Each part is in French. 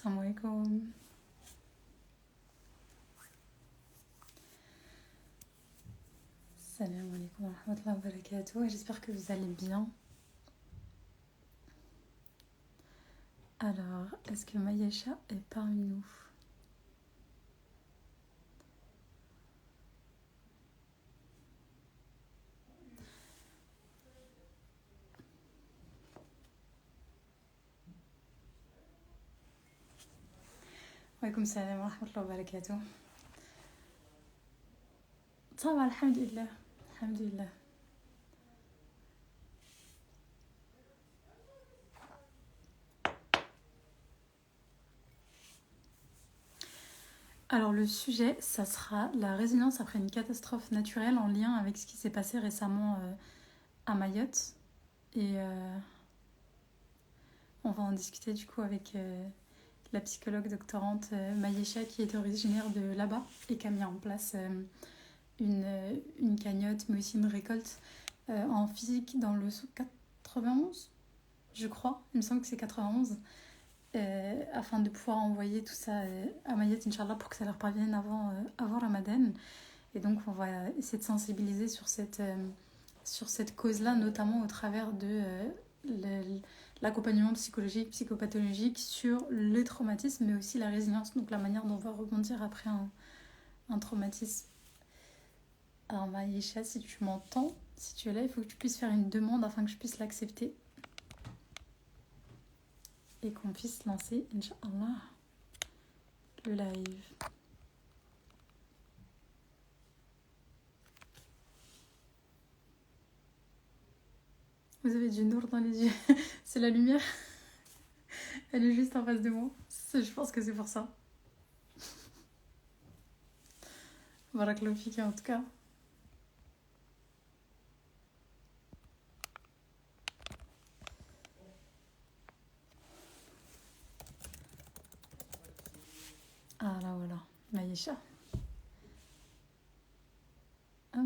Salam alaikum. Salam alaikum wa rahmatullahi wa barakatuh. J'espère que vous allez bien. Alors, est-ce que Mayesha est parmi nous? Wa alaikum salam wa rahmatullahi wa barakatuh. Ça va, alhamdulillah. Alhamdulillah. Alors, le sujet, ça sera la résilience après une catastrophe naturelle en lien avec ce qui s'est passé récemment à Mayotte. Et on va en discuter du coup avec la psychologue doctorante Mayesha qui est originaire de là-bas et qui a mis en place une cagnotte, mais aussi une récolte en physique dans le 91, je crois. Il me semble que c'est 91. Afin de pouvoir envoyer tout ça à Mayotte, Inch'Allah, pour que ça leur parvienne avant Ramadan. Et donc, on va essayer de sensibiliser sur cette cause-là, notamment au travers de l'accompagnement psychologique, psychopathologique sur les traumatismes, mais aussi la résilience, donc la manière dont on va rebondir après un traumatisme. Alors, Maïcha, si tu m'entends, si tu es là, il faut que tu puisses faire une demande afin que je puisse l'accepter. Et qu'on puisse lancer, Inch'Allah, le live. Vous avez du nour dans les yeux. C'est la lumière. Elle est juste en face de moi. Je pense que c'est pour ça. Barakallahu fiki en tout cas. Ah là voilà, Maïcha. Hop.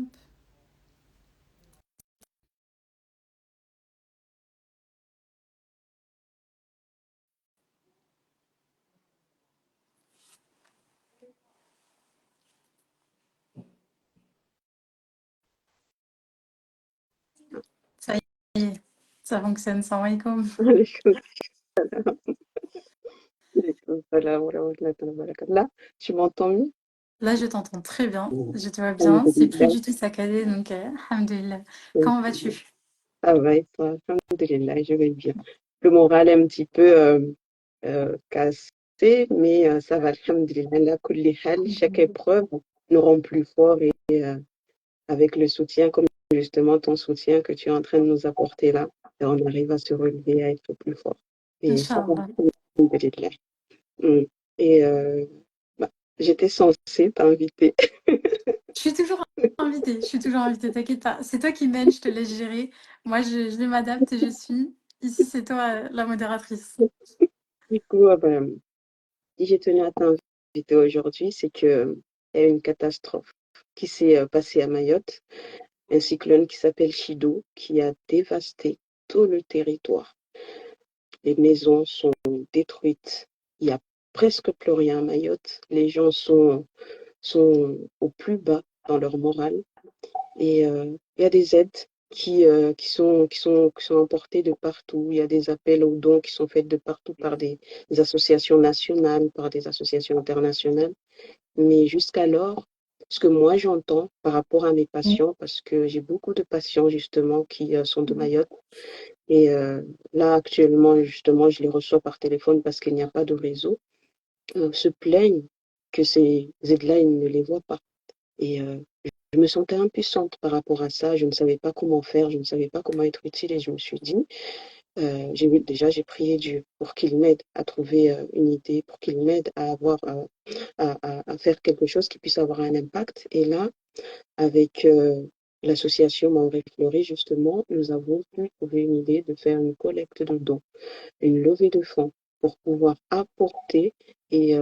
Ça y est, ça fonctionne, salam alaikum. Alaikum salam. Alaikum salam wa rahmatullahi wa barakatuh. Là, tu m'entends mieux? Là, je t'entends très bien, je te vois bien, c'est plus Alhamdulillah. du tout saccadé, donc alhamdulillah. Comment vas-tu? Ça va et toi? Alhamdulillah, je vais bien. Le moral est un petit peu cassé, mais ça va, alhamdulillah. La kulli hal, chaque épreuve nous rend plus forts et avec le soutien, comme justement ton soutien que tu es en train de nous apporter là, on arrive à se relever, à être plus fort. Et ça va, Inch'Allah. alhamdulillah. Mm. Et bah, j'étais censée t'inviter. Je suis toujours invitée, t'inquiète pas. C'est toi qui mènes, je te laisse gérer. Moi, je m'adapte et je suis. Ici, c'est toi la modératrice. Du coup, si j'ai tenu à t'inviter aujourd'hui, c'est que il y a eu une catastrophe qui s'est passée à Mayotte, un cyclone qui s'appelle Chido, qui a dévasté tout le territoire. Les maisons sont détruites. Il n'y a presque plus rien à Mayotte. Les gens sont au plus bas dans leur morale. Et il y a des aides qui sont emportées de partout. Il y a des appels aux dons qui sont faits de partout par des associations nationales, par des associations internationales. Mais jusqu'alors, ce que moi j'entends par rapport à mes patients, parce que j'ai beaucoup de patients justement qui sont de Mayotte, et là actuellement justement je les reçois par téléphone parce qu'il n'y a pas de réseau, se plaignent que ces aides-là, ils ne les voient pas. Et je me sentais impuissante par rapport à ça. Je ne savais pas comment faire, je ne savais pas comment être utile. Et je me suis dit, j'ai prié Dieu pour qu'il m'aide à trouver une idée, pour qu'il m'aide à avoir, à faire quelque chose qui puisse avoir un impact. Et là, avec l'association Mauré Fleury, justement, nous avons pu trouver une idée de faire une collecte de dons, une levée de fonds pour pouvoir apporter et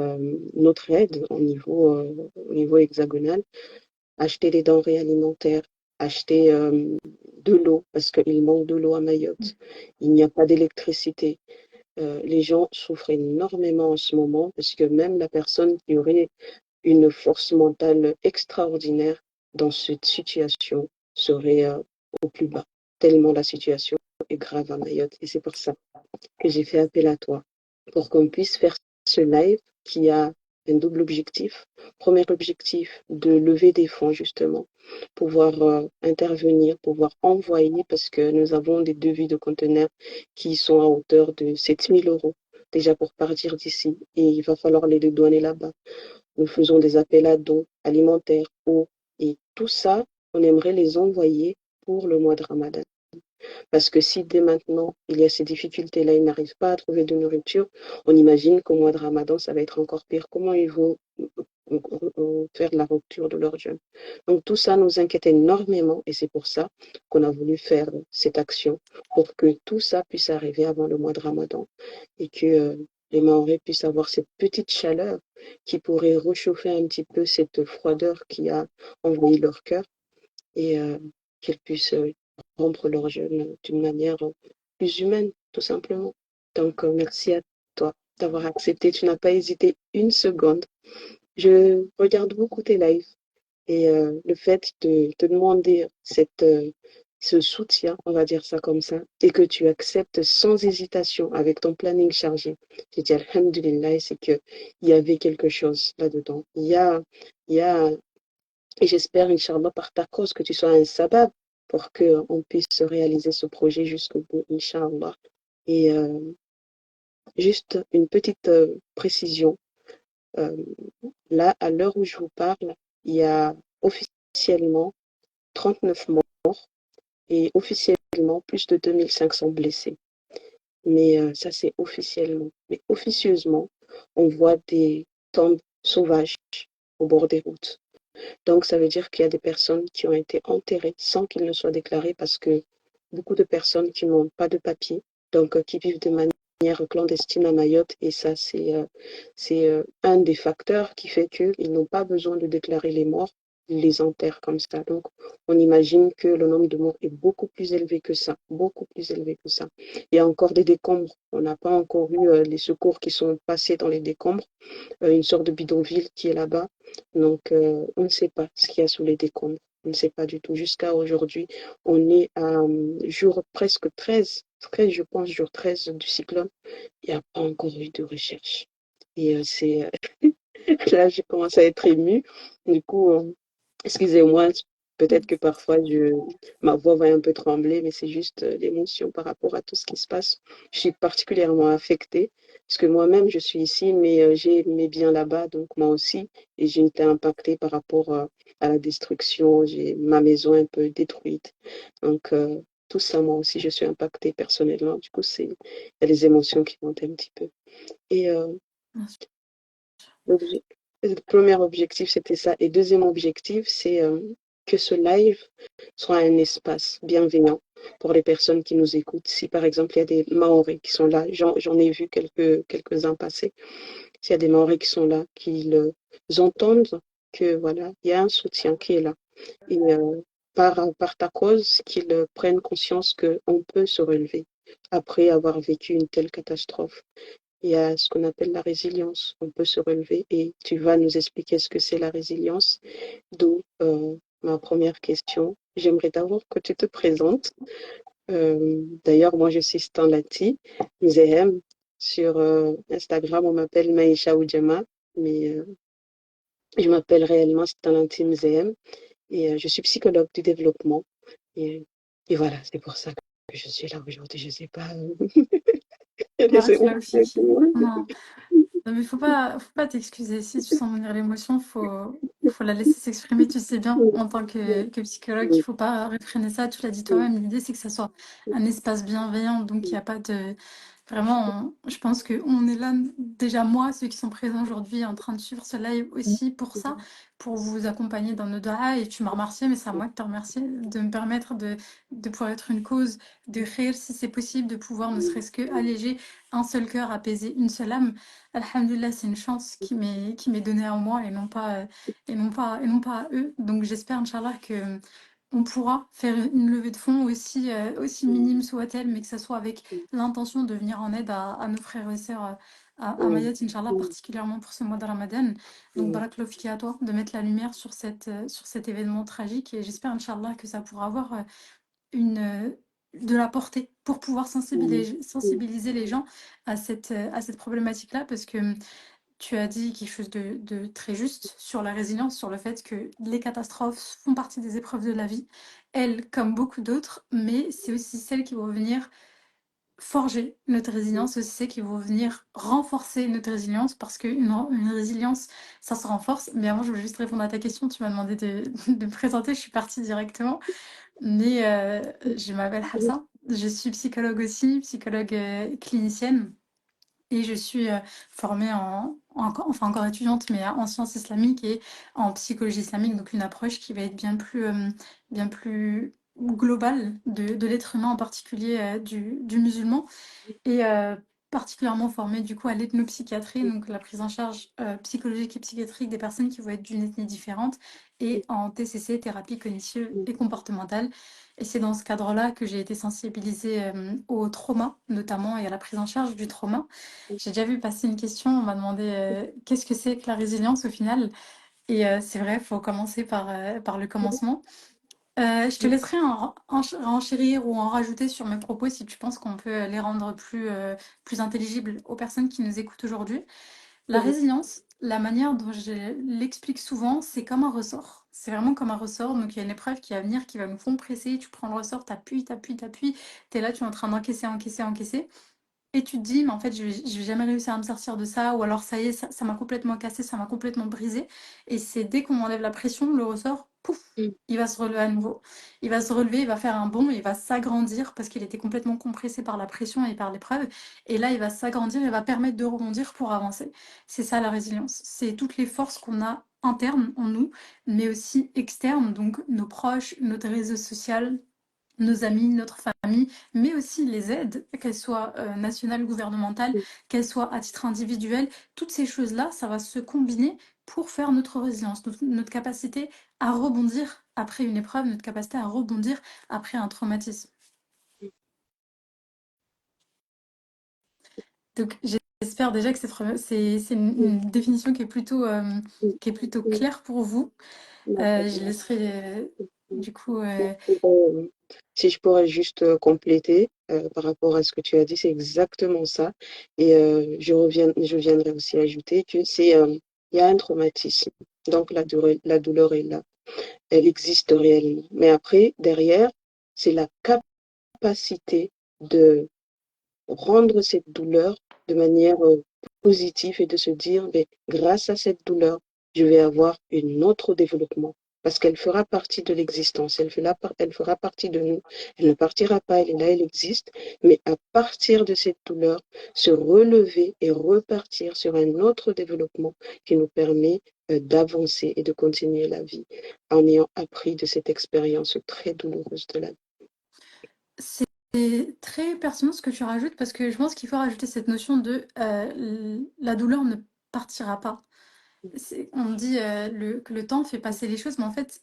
notre aide au niveau hexagonal, acheter des denrées alimentaires, acheter de l'eau, parce qu'il manque de l'eau à Mayotte. Il n'y a pas d'électricité. Les gens souffrent énormément en ce moment parce que même la personne qui aurait une force mentale extraordinaire dans cette situation serait au plus bas, tellement la situation est grave à Mayotte. Et c'est pour ça que j'ai fait appel à toi, pour qu'on puisse faire ce live qui a un double objectif. Premier objectif, de lever des fonds justement, pouvoir intervenir, pouvoir envoyer, parce que nous avons des devis de conteneurs qui sont à hauteur de 7 000 € déjà pour partir d'ici, et il va falloir les dédouaner là-bas. Nous faisons des appels à dons alimentaires, eau, et tout ça, on aimerait les envoyer pour le mois de Ramadan. Parce que si dès maintenant, il y a ces difficultés-là, ils n'arrivent pas à trouver de nourriture, on imagine qu'au mois de Ramadan, ça va être encore pire. Comment ils vont faire la rupture de leur jeûne? Donc tout ça nous inquiète énormément et c'est pour ça qu'on a voulu faire cette action, pour que tout ça puisse arriver avant le mois de Ramadan et que les Mahorais puissent avoir cette petite chaleur qui pourrait réchauffer un petit peu cette froideur qui a envahi leur cœur et qu'ils puissent rompre leur jeûne d'une manière plus humaine, tout simplement. Donc, merci à toi d'avoir accepté. Tu n'as pas hésité une seconde. Je regarde beaucoup tes lives et le fait de te demander ce soutien, on va dire ça comme ça, et que tu acceptes sans hésitation avec ton planning chargé, j'ai dit Alhamdulillah, c'est qu'il y avait quelque chose là-dedans. Il y a et j'espère, Inch'Allah, par ta cause, que tu sois un sabab pour qu'on puisse réaliser ce projet jusqu'au bout, Inch'Allah. Et juste une petite précision. Euh, Là, à l'heure où je vous parle, il y a officiellement 39 morts et officiellement plus de 2500 blessés. Mais ça, c'est officiellement. Mais officieusement, on voit des tombes sauvages au bord des routes. Donc, ça veut dire qu'il y a des personnes qui ont été enterrées sans qu'ils ne soient déclarés parce que beaucoup de personnes qui n'ont pas de papier, donc qui vivent de manière clandestine à Mayotte, et ça, c'est un des facteurs qui fait qu'ils n'ont pas besoin de déclarer les morts, ils les enterrent comme ça. Donc, on imagine que le nombre de morts est beaucoup plus élevé que ça, beaucoup plus élevé que ça. Il y a encore des décombres. On n'a pas encore eu les secours qui sont passés dans les décombres, une sorte de bidonville qui est là-bas. Donc, on ne sait pas ce qu'il y a sous les décombres. On ne sait pas du tout. Jusqu'à aujourd'hui, on est à jour presque 13 je pense, jour 13 du cyclone. Il n'y a pas encore eu de recherche. Et là, je commence à être émue. Du coup, excusez-moi, peut-être que parfois ma voix va un peu trembler, mais c'est juste l'émotion par rapport à tout ce qui se passe. Je suis particulièrement affectée, parce que moi-même, je suis ici, mais j'ai mes biens là-bas, donc moi aussi, et j'ai été impactée par rapport à la destruction. J'ai ma maison un peu détruite. Donc, tout ça, moi aussi, je suis impactée personnellement. Du coup, il y a les émotions qui montent un petit peu. Et l'obje- le premier objectif, c'était ça. Et deuxième objectif, c'est que ce live soit un espace bienveillant pour les personnes qui nous écoutent. Si par exemple, il y a des Maoris qui sont là, j'en ai vu quelques-uns passer. S'il y a des Maoris qui sont là, qu'ils entendent que voilà, il y a un soutien qui est là. Et par ta cause, qu'ils prennent conscience qu'on peut se relever après avoir vécu une telle catastrophe. Il y a ce qu'on appelle la résilience. On peut se relever et tu vas nous expliquer ce que c'est la résilience. D'où ma première question. J'aimerais d'abord que tu te présentes. D'ailleurs, moi, je suis Stanlati Mzehem. Sur Instagram, on m'appelle Maïcha Oudjama, mais je m'appelle réellement Stanlati Mzehem et je suis psychologue du développement. Et, et voilà, c'est pour ça que je suis là aujourd'hui. Je sais pas. Il y a des Barakallahu émotions. Non, non, mais faut pas t'excuser. Si tu sens venir l'émotion, faut la laisser s'exprimer. Tu sais bien, en tant que psychologue, il faut pas réfréner ça. Tu l'as dit toi-même. L'idée, c'est que ça soit un espace bienveillant. Donc, il n'y a pas de. Vraiment, je pense qu'on est là, déjà moi, ceux qui sont présents aujourd'hui, en train de suivre ce live aussi pour ça, pour vous accompagner dans nos doigts. Et tu m'as remercié, mais c'est à moi de te remercier, de me permettre de pouvoir être une cause de rire, si c'est possible, de pouvoir ne serait-ce que alléger un seul cœur, apaiser une seule âme. Alhamdulillah, c'est une chance qui m'est donnée à moi et non pas, et non pas à eux. Donc j'espère, Inch'Allah, que on pourra faire une levée de fonds aussi, aussi minime soit-elle, mais que ça soit avec l'intention de venir en aide à nos frères et sœurs à Mayotte, Inch'Allah, particulièrement pour ce mois de Ramadan. Donc, Barakallahu fiki à toi de mettre la lumière sur cet événement tragique et j'espère, Inch'Allah, que ça pourra avoir de la portée pour pouvoir sensibiliser les gens à cette problématique-là parce que tu as dit quelque chose de très juste sur la résilience, sur le fait que les catastrophes font partie des épreuves de la vie, elles comme beaucoup d'autres, mais c'est aussi celles qui vont venir forger notre résilience, aussi celles qui vont venir renforcer notre résilience, parce qu'une résilience, ça se renforce. Mais avant, je voulais juste répondre à ta question, tu m'as demandé de me présenter, je suis partie directement. Mais je m'appelle Hafsa, je suis psychologue aussi, psychologue clinicienne. Et je suis formée enfin encore étudiante, mais en sciences islamiques et en psychologie islamique, donc une approche qui va être bien plus globale de l'être humain, en particulier du musulman et particulièrement formée du coup à l'ethnopsychiatrie, donc la prise en charge psychologique et psychiatrique des personnes qui vont être d'une ethnie différente, et en TCC, thérapie cognitive et comportementale. Et c'est dans ce cadre-là que j'ai été sensibilisée au trauma, notamment, et à la prise en charge du trauma. J'ai déjà vu passer une question, on m'a demandé qu'est-ce que c'est que la résilience au final? Et c'est vrai, il faut commencer par le commencement. Je te laisserai renchérir ou en rajouter sur mes propos si tu penses qu'on peut les rendre plus intelligibles aux personnes qui nous écoutent aujourd'hui. La résilience, la manière dont je l'explique souvent, c'est comme un ressort. C'est vraiment comme un ressort. Donc, il y a une épreuve qui va venir, qui va nous compresser. Tu prends le ressort, t'appuies, t'appuies, t'appuies. T'es là, tu es en train d'encaisser, encaisser, encaisser. Et tu te dis, mais en fait, je vais jamais réussir à me sortir de ça, ou alors ça y est, ça m'a complètement cassé, ça m'a complètement brisé. Et c'est dès qu'on enlève la pression, le ressort, pouf, il va se relever à nouveau. Il va se relever, il va faire un bond, il va s'agrandir parce qu'il était complètement compressé par la pression et par l'épreuve. Et là, il va s'agrandir, il va permettre de rebondir pour avancer. C'est ça la résilience. C'est toutes les forces qu'on a internes en nous, mais aussi externes, donc nos proches, notre réseau social, nos amis, notre famille, mais aussi les aides, qu'elles soient nationales ou gouvernementales, qu'elles soient à titre individuel. Toutes ces choses-là, ça va se combiner pour faire notre résilience, notre capacité à rebondir après une épreuve, notre capacité à rebondir après un traumatisme. Donc j'espère déjà que c'est une définition qui est plutôt claire pour vous. Je laisserai du coup... Si je pourrais juste compléter par rapport à ce que tu as dit, c'est exactement ça. Et je viendrai aussi ajouter que il y a un traumatisme. Donc la douleur est là, elle existe réellement. Mais après, derrière, c'est la capacité de rendre cette douleur de manière positive et de se dire, mais grâce à cette douleur, je vais avoir un autre développement. Parce qu'elle fera partie de l'existence, elle fera partie de nous. Elle ne partira pas, elle est là, elle existe. Mais à partir de cette douleur, se relever et repartir sur un autre développement qui nous permet d'avancer et de continuer la vie en ayant appris de cette expérience très douloureuse de la vie. C'est très pertinent ce que tu rajoutes parce que je pense qu'il faut rajouter cette notion de la douleur ne partira pas. On dit que le temps fait passer les choses, mais en fait,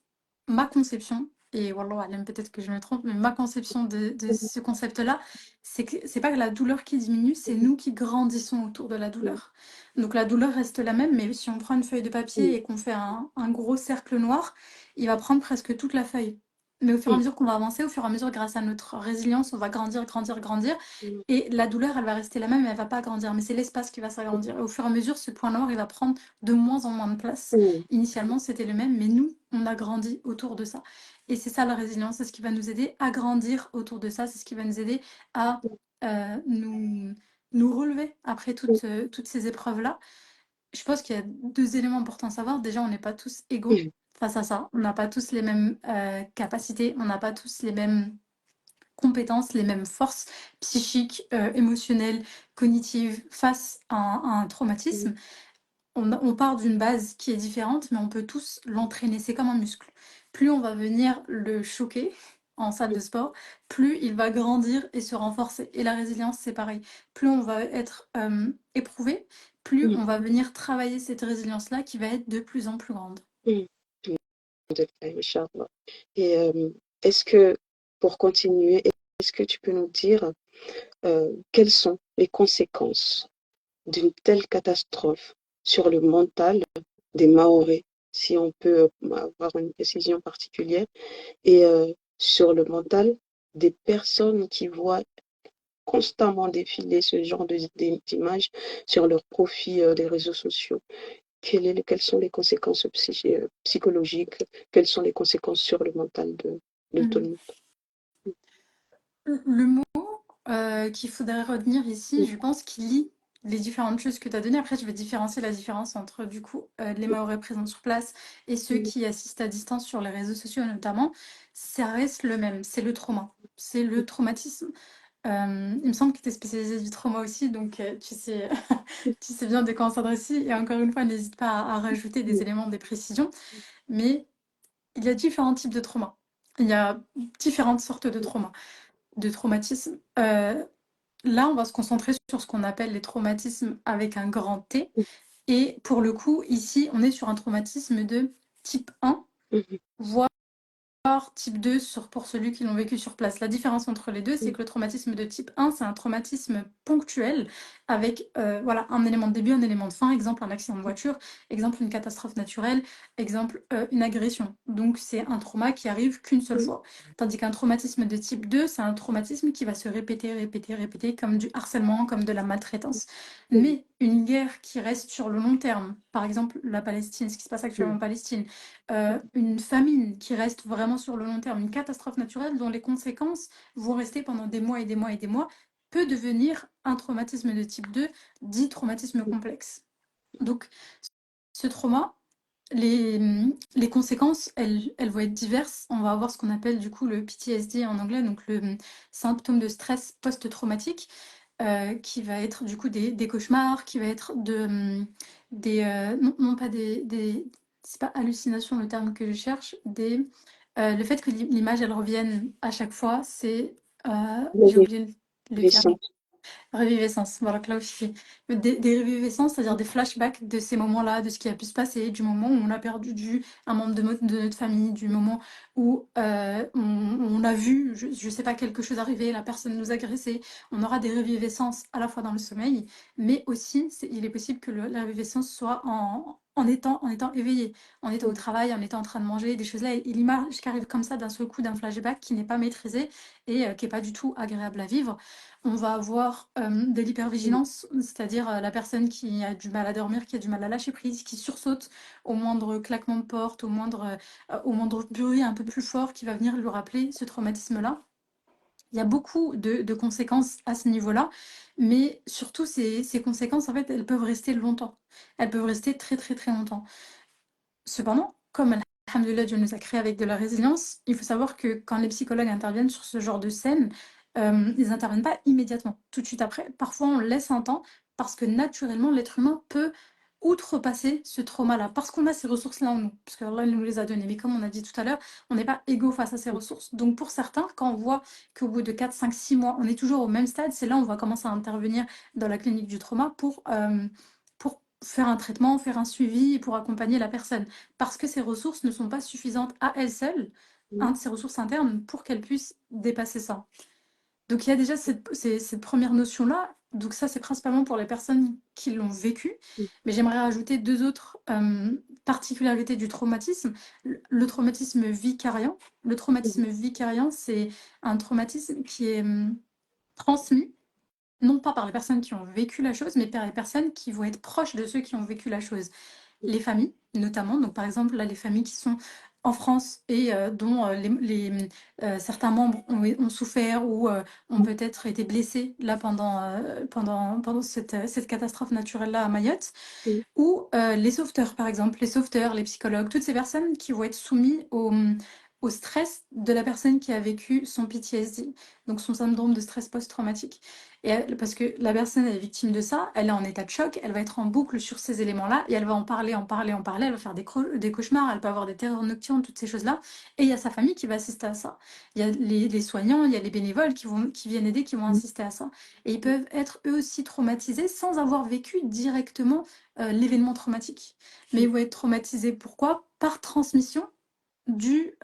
ma conception, et Wallah alam, peut-être que je me trompe, mais ma conception de ce concept-là, c'est que c'est pas que la douleur qui diminue, c'est nous qui grandissons autour de la douleur. Donc la douleur reste la même, mais si on prend une feuille de papier et qu'on fait un gros cercle noir, il va prendre presque toute la feuille. Mais au fur et à mesure qu'on va avancer, au fur et à mesure, grâce à notre résilience, on va grandir, grandir, grandir. Et la douleur, elle va rester la même, mais elle va pas grandir. Mais c'est l'espace qui va s'agrandir. Et au fur et à mesure, ce point noir, il va prendre de moins en moins de place. Initialement, c'était le même, mais nous, on a grandi autour de ça. Et c'est ça la résilience, c'est ce qui va nous aider à grandir autour de ça, c'est ce qui va nous aider à nous relever après toutes ces épreuves-là. Je pense qu'il y a deux éléments importants à savoir. Déjà, on n'est pas tous égaux face à ça. On n'a pas tous les mêmes capacités, on n'a pas tous les mêmes compétences, les mêmes forces psychiques, émotionnelles, cognitives face à un traumatisme. On part d'une base qui est différente, mais on peut tous l'entraîner. C'est comme un muscle. Plus on va venir le choquer en salle de sport, plus il va grandir et se renforcer. Et la résilience, c'est pareil. Plus on va être éprouvé, plus on va venir travailler cette résilience-là qui va être de plus en plus grande. Inch'Allah. Et est-ce que, pour continuer, est-ce que tu peux nous dire quelles sont les conséquences d'une telle catastrophe sur le mental des Mahorais, si on peut avoir une précision particulière, et sur le mental des personnes qui voient constamment défiler ce genre d'images sur leur profil des réseaux sociaux. Quelles sont les conséquences psychologiques? Quelles sont les conséquences sur le mental de tout le Mhm. monde? Le mot qu'il faudrait retenir ici, je pense qu'il lie les différentes choses que tu as données. Après, je vais différencier la différence entre du coup les Mahorais présents sur place et ceux qui assistent à distance sur les réseaux sociaux notamment. Ça reste le même, c'est le trauma, c'est le traumatisme. Il me semble que tu es spécialisée du trauma aussi, donc tu sais, tu sais bien de quoi on s'adresse ici. Et encore une fois, n'hésite pas à rajouter des éléments, des précisions. Mais il y a différents types de traumas. Il y a différentes sortes de traumas, de traumatismes. Là, on va se concentrer sur ce qu'on appelle les traumatismes avec un grand T. Et pour le coup, ici, on est sur un traumatisme de type 1, voire type 2 pour celui qui l'ont vécu sur place. La différence entre les deux, c'est que le traumatisme de type 1, c'est un traumatisme ponctuel avec voilà, un élément de début, un élément de fin, exemple un accident de voiture, exemple une catastrophe naturelle, exemple une agression. Donc c'est un trauma qui arrive qu'une seule fois. Tandis qu'un traumatisme de type 2, c'est un traumatisme qui va se répéter, répéter, répéter, comme du harcèlement, comme de la maltraitance. Mais une guerre qui reste sur le long terme, par exemple la Palestine, ce qui se passe actuellement en Palestine, une famine qui reste vraiment sur le long terme, une catastrophe naturelle dont les conséquences vont rester pendant des mois et des mois et des mois, peut devenir un traumatisme de type 2, dit traumatisme complexe. Donc, ce trauma, les conséquences, elles vont être diverses. On va avoir ce qu'on appelle du coup le PTSD en anglais, donc le symptôme de stress post-traumatique, qui va être du coup des cauchemars, qui va être non pas c'est pas hallucination le terme que je cherche, le fait que l'image elle revienne à chaque fois, c'est, j'ai oublié le terme. Reviviscence, voilà, que là aussi. Des reviviscences, c'est-à-dire des flashbacks de ces moments-là, de ce qui a pu se passer, du moment où on a perdu un membre de notre famille, du moment où on a vu, je sais pas, quelque chose arriver, la personne nous agresser. On aura des reviviscences à la fois dans le sommeil, mais aussi, il est possible que la reviviscence soit en étant éveillé, en étant au travail, en étant en train de manger, des choses-là. Et l'image qui arrive comme ça d'un seul coup, d'un flashback qui n'est pas maîtrisé et qui n'est pas du tout agréable à vivre. On va avoir de l'hypervigilance, c'est-à-dire la personne qui a du mal à dormir, qui a du mal à lâcher prise, qui sursaute au moindre claquement de porte, au moindre bruit un peu plus fort qui va venir lui rappeler ce traumatisme-là. Il y a beaucoup de conséquences à ce niveau-là, mais surtout ces conséquences, en fait, elles peuvent rester longtemps. Elles peuvent rester très très très longtemps. Cependant, comme alhamdoulilah, Dieu nous a créés avec de la résilience, il faut savoir que quand les psychologues interviennent sur ce genre de scène, ils n'interviennent pas immédiatement, tout de suite après. Parfois, on laisse un temps parce que naturellement, l'être humain peut outrepasser ce trauma-là, parce qu'on a ces ressources-là en nous, parce que Allah nous les a données. Mais comme on a dit tout à l'heure, on n'est pas égaux face à ces ressources. Donc pour certains, quand on voit qu'au bout de 4, 5, 6 mois, on est toujours au même stade, c'est là où on va commencer à intervenir dans la clinique du trauma pour faire un traitement, faire un suivi et pour accompagner la personne. Parce que ces ressources ne sont pas suffisantes à elles seules, ces ressources internes, pour qu'elles puissent dépasser ça. Donc il y a déjà cette première notion-là. Donc ça, c'est principalement pour les personnes qui l'ont vécu. Mais j'aimerais rajouter deux autres particularités du traumatisme. Le traumatisme vicariant. Le traumatisme vicariant, c'est un traumatisme qui est transmis non pas par les personnes qui ont vécu la chose, mais par les personnes qui vont être proches de ceux qui ont vécu la chose. Les familles, notamment. Donc, par exemple, là, les familles qui sont en France et dont certains membres ont souffert ou ont peut-être été blessés là pendant cette catastrophe naturelle-là à Mayotte. Ou les sauveteurs, par exemple, les sauveteurs, les psychologues, toutes ces personnes qui vont être soumises au stress de la personne qui a vécu son PTSD, donc son syndrome de stress post-traumatique. Parce que la personne est victime de ça, elle est en état de choc, elle va être en boucle sur ces éléments-là, et elle va en parler, en parler, en parler, elle va faire des cauchemars, elle peut avoir des terreurs nocturnes, toutes ces choses-là, et il y a sa famille qui va assister à ça. Il y a les soignants, il y a les bénévoles qui viennent aider, qui vont assister à ça. Et ils peuvent être eux aussi traumatisés sans avoir vécu directement l'événement traumatique. Mais ils vont être traumatisés, pourquoi? Par transmission du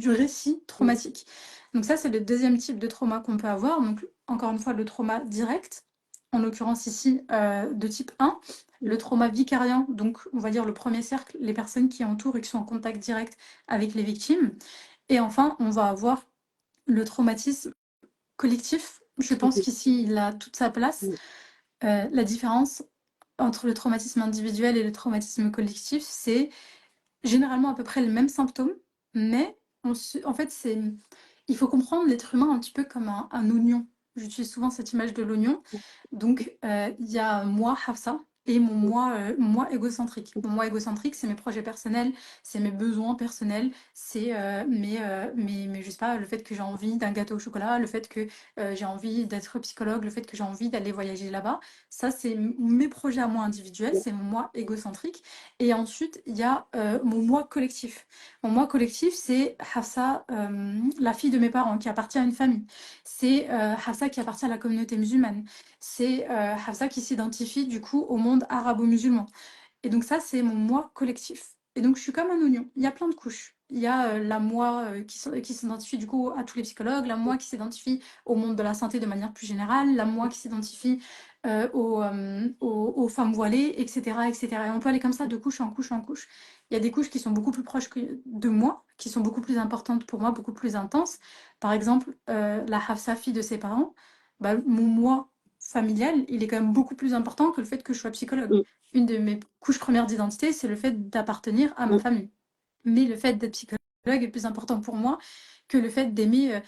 récit mm, traumatique. Donc ça, c'est le deuxième type de trauma qu'on peut avoir. Donc encore une fois, le trauma direct, en l'occurrence ici de type 1, le mm, trauma vicariant, donc on va dire le premier cercle, les personnes qui entourent et qui sont en contact direct avec les victimes. Et enfin, on va avoir le traumatisme collectif. Je pense mhm, qu'ici, il a toute sa place. mm, La différence entre le traumatisme individuel et le traumatisme collectif, c'est généralement à peu près les mêmes symptômes, mais en fait, il faut comprendre l'être humain un petit peu comme un oignon. J'utilise souvent cette image de l'oignon. Donc, il y a moi, Hafsa, et mm, mon moi égocentrique. Mon moi égocentrique, c'est mes projets personnels, c'est mes besoins personnels, c'est je sais pas, le fait que j'ai envie d'un gâteau au chocolat, le fait que j'ai envie d'être psychologue, le fait que j'ai envie d'aller voyager là-bas. Ça, c'est mes projets à moi individuels, mm, c'est mon moi égocentrique. Et ensuite, il y a mon moi collectif. Mon moi collectif, c'est Hafsa, la fille de mes parents, qui appartient à une famille. C'est Hafsa qui appartient à la communauté musulmane. C'est Hafsa qui s'identifie du coup au monde arabo-musulman. Et donc ça, c'est mon moi collectif. Et donc je suis comme un oignon. Il y a plein de couches. Il y a la moi qui s'identifie du coup à tous les psychologues, la moi qui s'identifie au monde de la santé de manière plus générale, la moi qui s'identifie aux femmes voilées, etc., etc. Et on peut aller comme ça de couche en couche en couche. Il y a des couches qui sont beaucoup plus proches de moi, qui sont beaucoup plus importantes pour moi, beaucoup plus intenses. Par exemple, la Hafsa fille de ses parents, bah, mon moi familial, il est quand même beaucoup plus important que le fait que je sois psychologue. mm, Une de mes couches premières d'identité, c'est le fait d'appartenir à ma mm, famille. Mais le fait d'être psychologue est plus important pour moi que le fait d'aimer,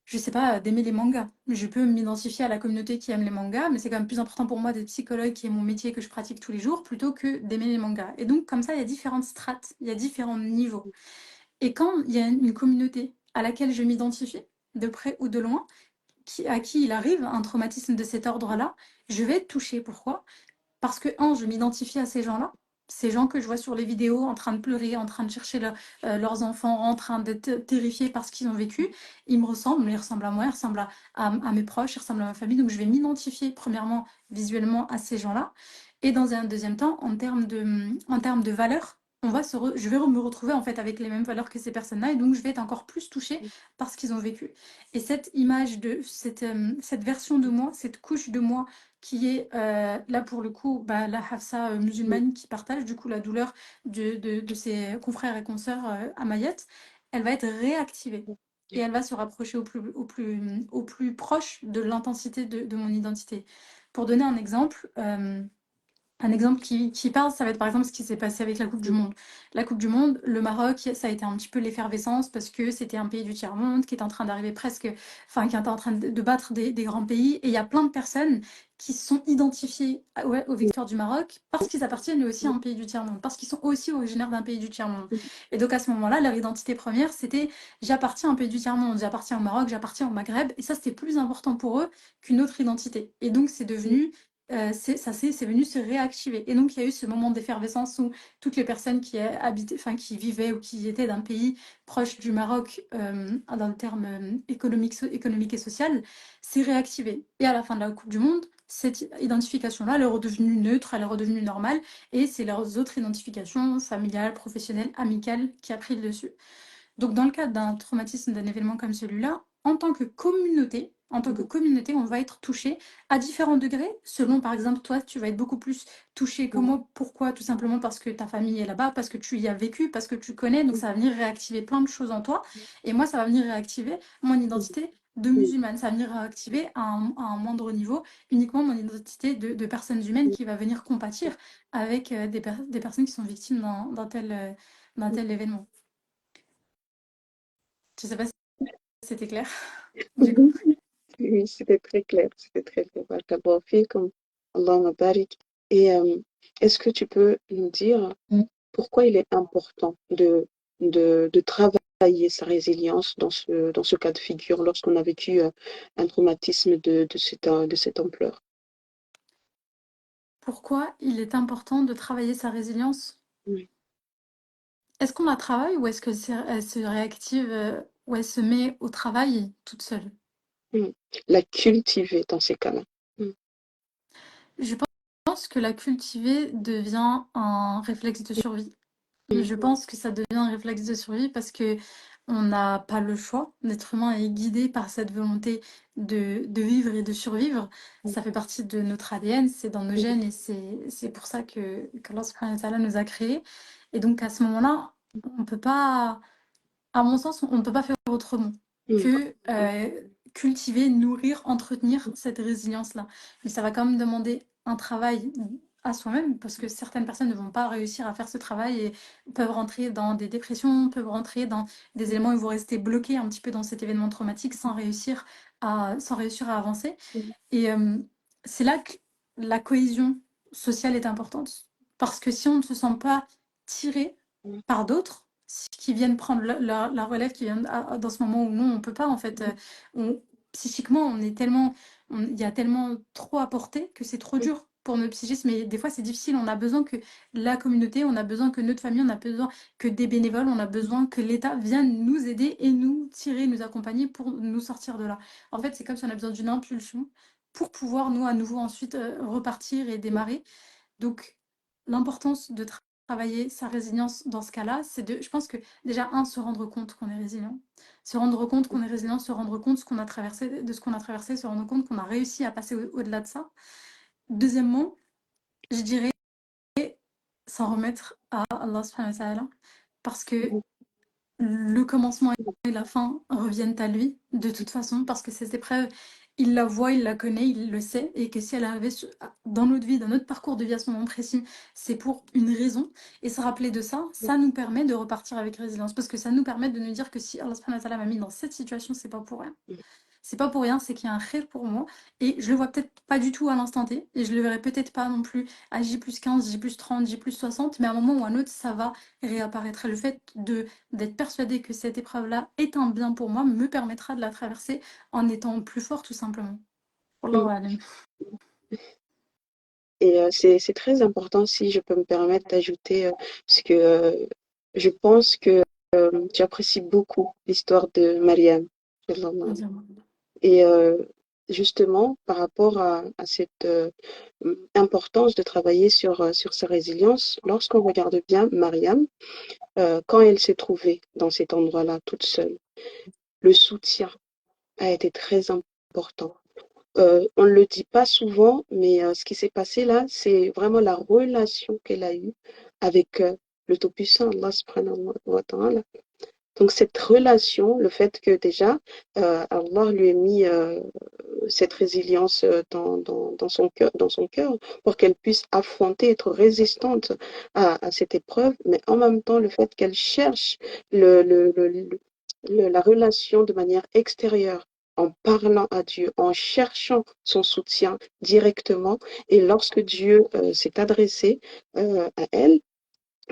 je sais pas, d'aimer les mangas. Je peux m'identifier à la communauté qui aime les mangas, mais c'est quand même plus important pour moi d'être psychologue, qui est mon métier que je pratique tous les jours, plutôt que d'aimer les mangas. Et donc, comme ça, il y a différentes strates, il y a différents niveaux. Et quand il y a une communauté à laquelle je m'identifie, de près ou de loin, à qui il arrive un traumatisme de cet ordre-là, je vais être touchée. Pourquoi? Parce que, un, je m'identifie à ces gens-là, ces gens que je vois sur les vidéos en train de pleurer, en train de chercher leurs enfants, en train d'être terrifiés par ce qu'ils ont vécu. Ils me ressemblent, ils ressemblent à moi, ils ressemblent à mes proches, ils ressemblent à ma famille. Donc je vais m'identifier premièrement visuellement à ces gens-là. Et dans un deuxième temps, en termes de valeurs, je vais me retrouver en fait avec les mêmes valeurs que ces personnes-là. Et donc je vais être encore plus touchée par ce qu'ils ont vécu. Et cette image cette version de moi, cette couche de moi qui est là pour le coup bah, la Hafsa mm, musulmane qui partage du coup la douleur de ses confrères et consoeurs à Mayotte, elle va être réactivée et elle va se rapprocher au plus proche de l'intensité de mon identité. Pour donner un exemple qui parle, ça va être par exemple ce qui s'est passé avec la Coupe du mm, Monde. La Coupe du Monde, le Maroc, ça a été un petit peu l'effervescence parce que c'était un pays du tiers-monde qui était en train d'arriver presque, enfin qui était en train de battre des grands pays. Et il y a plein de personnes qui se sont identifiées ouais, aux victoires du Maroc parce qu'ils appartiennent aussi à un pays du tiers-monde, parce qu'ils sont aussi originaires d'un pays du tiers-monde. Et donc à ce moment-là, leur identité première, c'était j'appartiens à un pays du tiers-monde, j'appartiens au Maroc, j'appartiens au Maghreb. Et ça, c'était plus important pour eux qu'une autre identité. Et donc c'est devenu c'est venu se réactiver. Et donc, il y a eu ce moment d'effervescence où toutes les personnes qui habitaient, enfin, qui vivaient ou qui étaient d'un pays proche du Maroc, dans le terme économique et social, s'est réactivé. Et à la fin de la Coupe du Monde, cette identification-là, elle est redevenue neutre, elle est redevenue normale, et c'est leurs autres identifications familiales, professionnelles, amicales qui a pris le dessus. Donc, dans le cadre d'un traumatisme, d'un événement comme celui-là, en tant que communauté, on va être touché à différents degrés. Selon, par exemple, toi, tu vas être beaucoup plus touché que moi. Pourquoi? Tout simplement parce que ta famille est là-bas, parce que tu y as vécu, parce que tu connais. Donc, ça va venir réactiver plein de choses en toi. Et moi, ça va venir réactiver mon identité de musulmane. Ça va venir réactiver à un moindre niveau uniquement mon identité de personnes humaines qui va venir compatir avec des personnes qui sont victimes d'un tel événement. Je sais pas si c'était clair, du coup. mm. Oui, c'était très clair, c'était très clair. Barakallahu fikum, Allahumma barik. Et est-ce que tu peux nous dire pourquoi il est important de travailler sa résilience dans ce cas de figure lorsqu'on a vécu un traumatisme de cette ampleur? Pourquoi il est important de travailler sa résilience? Oui. Est-ce qu'on la travaille ou est-ce elle se réactive ou elle se met au travail toute seule? Mm. La cultiver dans ces cas-là. Mm. Je pense que la cultiver devient un réflexe de survie. Je pense que ça devient un réflexe de survie parce que on n'a pas le choix. L'être humain est guidé par cette volonté de vivre et de survivre. Ça fait partie de notre ADN, c'est dans nos gènes et c'est pour ça qu'Allah subhanahu wa ta'ala nous a créés. Et donc à ce moment-là, on peut pas, à mon sens, on ne peut pas faire autrement que cultiver, nourrir, entretenir cette résilience-là. Mais ça va quand même demander un travail à soi-même, parce que certaines personnes ne vont pas réussir à faire ce travail et peuvent rentrer dans des dépressions, peuvent rentrer dans des éléments où ils vont rester bloqués un petit peu dans cet événement traumatique sans réussir à avancer. Et c'est là que la cohésion sociale est importante. Parce que si on ne se sent pas tiré par d'autres, qui viennent prendre la relève, qui viennent dans ce moment où non, on peut pas, en fait. Psychiquement, on est tellement, il y a tellement trop à porter que c'est trop dur pour notre psychisme. Mais des fois, c'est difficile. On a besoin que la communauté, on a besoin que notre famille, on a besoin que des bénévoles, on a besoin que l'État vienne nous aider et nous tirer, nous accompagner pour nous sortir de là. En fait, c'est comme si on a besoin d'une impulsion pour pouvoir, nous, à nouveau, ensuite repartir et démarrer. Donc, l'importance de travailler sa résilience dans ce cas-là, c'est je pense que déjà, se rendre compte qu'on est résilient. Se rendre compte qu'on est résilient, se rendre compte de ce qu'on a traversé, se rendre compte qu'on a réussi à passer au-delà de ça. Deuxièmement, je dirais s'en remettre à Allah subhanahu wa ta'ala, parce que le commencement et la fin reviennent à lui, de toute façon, parce que ces épreuves, il la voit, il la connaît, il le sait, et que si elle est arrivée dans notre vie, dans notre parcours de vie à ce moment précis, c'est pour une raison. Et se rappeler de ça, ça nous permet de repartir avec résilience, parce que ça nous permet de nous dire que si Allah subhanahu wa ta'ala m'a mis dans cette situation, c'est pas pour rien. C'est pas pour rien, c'est qu'il y a un khir pour moi. Et je le vois peut-être pas du tout à l'instant T. Et je le verrai peut-être pas non plus à J+15, J+30, J+60. Mais à un moment ou à un autre, ça va réapparaître. Et le fait d'être persuadé que cette épreuve-là est un bien pour moi me permettra de la traverser en étant plus fort, tout simplement. Wallahu alam. Et c'est très important, si je peux me permettre d'ajouter, parce que je pense que j'apprécie beaucoup l'histoire de Mariam. Et justement, par rapport à cette importance de travailler sur sa résilience, lorsqu'on regarde bien Mariam, quand elle s'est trouvée dans cet endroit-là toute seule, le soutien a été très important. On ne le dit pas souvent, mais ce qui s'est passé là, c'est vraiment la relation qu'elle a eue avec le Tout-Puissant, Allah subhanahu wa ta'ala. Donc cette relation, le fait que déjà Allah lui ait mis cette résilience dans son cœur pour qu'elle puisse affronter, être résistante à cette épreuve, mais en même temps le fait qu'elle cherche la relation de manière extérieure, en parlant à Dieu, en cherchant son soutien directement. Et lorsque Dieu s'est adressé à elle,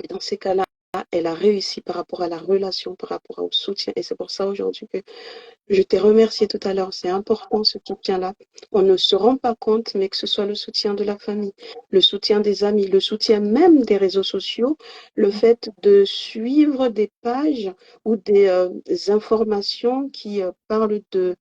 et dans ces cas-là, elle a réussi par rapport à la relation, par rapport au soutien. Et c'est pour ça aujourd'hui que je t'ai remercié tout à l'heure. C'est important ce soutien-là. On ne se rend pas compte, mais que ce soit le soutien de la famille, le soutien des amis, le soutien même des réseaux sociaux, le fait de suivre des pages ou des informations qui parlent de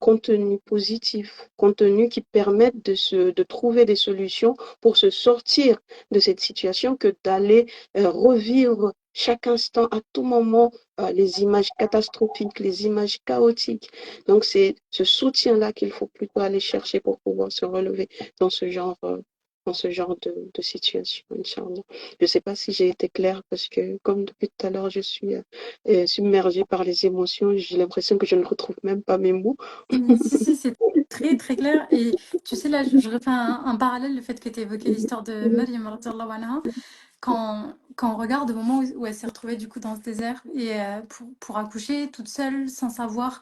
contenu positif, contenu qui permettent de trouver des solutions pour se sortir de cette situation que d'aller revivre chaque instant, à tout moment, les images catastrophiques, les images chaotiques. Donc, c'est ce soutien-là qu'il faut plutôt aller chercher pour pouvoir se relever dans ce genre, de situation, Inch'Allah. Je ne sais pas si j'ai été claire parce que, comme depuis tout à l'heure, je suis submergée par les émotions. J'ai l'impression que je ne retrouve même pas mes mots. Si, c'est très très clair. Et tu sais, là, je refais un parallèle, le fait que tu évoqué l'histoire de Maryam, radiallahu anha. Quand on regarde au moment où elle s'est retrouvée du coup dans ce désert et pour accoucher toute seule, sans savoir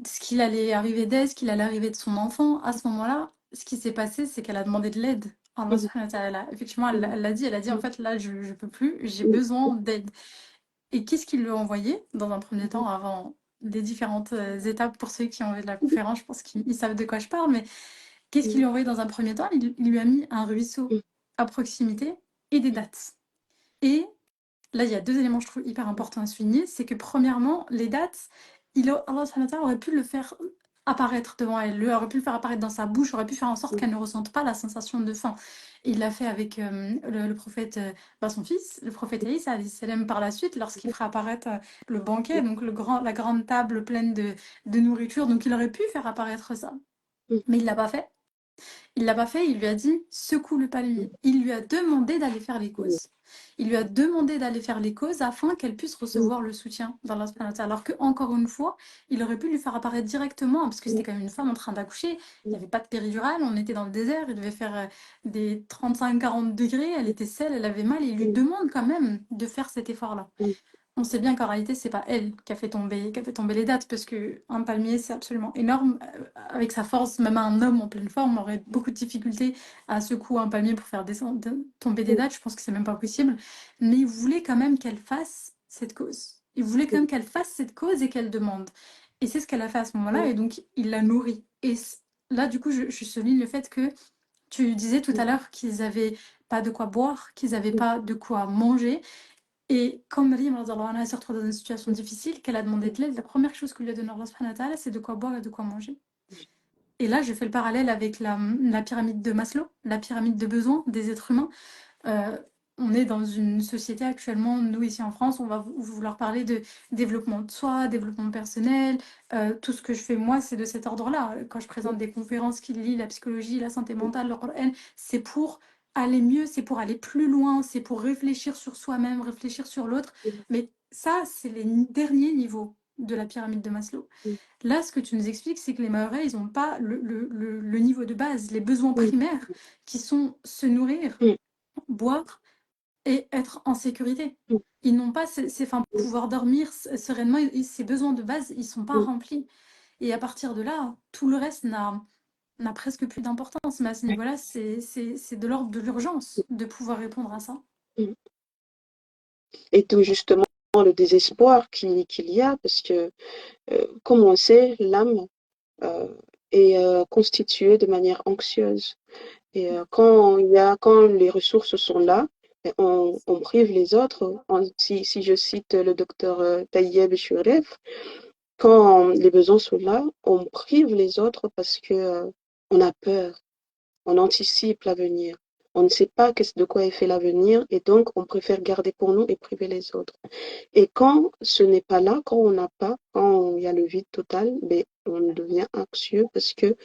ce qu'il allait arriver d'elle, ce qu'il allait arriver de son enfant, à ce moment-là, ce qui s'est passé, c'est qu'elle a demandé de l'aide. Allah subhanahu wa ta'ala. Effectivement, elle l'a dit, en fait, là, je ne peux plus, j'ai besoin d'aide. Et qu'est-ce qu'il lui a envoyé dans un premier temps, avant les différentes étapes pour ceux qui ont vu de la conférence, je pense qu'ils savent de quoi je parle, mais qu'est-ce qu'il lui a envoyé dans un premier temps? Il lui a mis un ruisseau à proximité et des dates. Et là, il y a deux éléments, je trouve, hyper importants à souligner. C'est que, premièrement, les dates, Allah subhanahu wa ta'ala aurait pu le faire apparaître devant elle, aurait pu le faire apparaître dans sa bouche, aurait pu faire en sorte mm, qu'elle ne ressente pas la sensation de faim. Et il l'a fait avec le prophète, son fils, le prophète Isa, alayhi salam, par la suite, lorsqu'il fera apparaître le banquet, donc la grande table pleine de nourriture. Donc il aurait pu faire apparaître ça. mm, Mais il l'a pas fait. Il l'a pas fait, il lui a dit secoue le palmier. Il lui a demandé d'aller faire les mm, causes. Il lui a demandé d'aller faire les causes afin qu'elle puisse mm, recevoir le soutien dans la planète. Alors que encore une fois, il aurait pu lui faire apparaître directement, parce que mm, c'était quand même une femme en train d'accoucher. Il n'y mm, avait pas de péridurale, on était dans le désert, il devait faire des 35-40 degrés, elle était seule, elle avait mal, et il lui mm, demande quand même de faire cet effort-là. mm, On sait bien qu'en réalité, c'est pas elle qui a fait tomber les dates, parce que un palmier, c'est absolument énorme. Avec sa force, même un homme en pleine forme aurait beaucoup de difficultés à secouer un palmier pour faire tomber des mm, dates. Je pense que c'est même pas possible. Mais il voulait quand même qu'elle fasse cette cause. Il voulait quand mm, même qu'elle fasse cette cause et qu'elle demande. Et c'est ce qu'elle a fait à ce moment-là, mm, et donc il l'a nourrie. Et là, du coup, je souligne le fait que tu disais tout mm, à l'heure qu'ils avaient pas de quoi boire, qu'ils avaient mm, pas de quoi manger. Et quand Maryam radhiyallahu anha s'est retrouvée dans une situation difficile, qu'elle a demandé mm, de l'aide, la première chose que lui a donné Allah subhanahu wa ta'ala, c'est de quoi boire et de quoi manger. Et là, je fais le parallèle avec la pyramide de Maslow, la pyramide de besoins des êtres humains. Euh, on est dans une société actuellement, nous ici en France, on va vouloir parler de développement de soi, développement personnel. Tout ce que je fais moi, c'est de cet ordre-là. Quand je présente des conférences qui lient la psychologie, la santé mentale, le Coran, c'est pour aller mieux, c'est pour aller plus loin, c'est pour réfléchir sur soi-même, réfléchir sur l'autre. Mais ça, c'est les derniers niveaux de la pyramide de Maslow. mm, Là, ce que tu nous expliques, c'est que les Mahorais, ils n'ont pas le niveau de base, les besoins mm, primaires, qui sont se nourrir, mm, boire et être en sécurité. mm, Ils n'ont pas enfin, pouvoir dormir sereinement, ces besoins de base, ils ne sont pas mm, remplis. Et à partir de là, tout le reste n'a presque plus d'importance. Mais à ce niveau-là, c'est de l'ordre de l'urgence de pouvoir répondre à ça. mm. Et tout justement le désespoir qu'il y a, parce que, comme on sait, l'âme euh, est constituée de manière anxieuse. Et quand les ressources sont là, on prive les autres. Si je cite le docteur Taïeb Choureff, quand les besoins sont là, on prive les autres parce que on a peur, on anticipe l'avenir. On ne sait pas de quoi est fait l'avenir et donc on préfère garder pour nous et priver les autres. Et quand ce n'est pas là, quand on n'a pas, quand il y a le vide total, ben, on devient anxieux parce que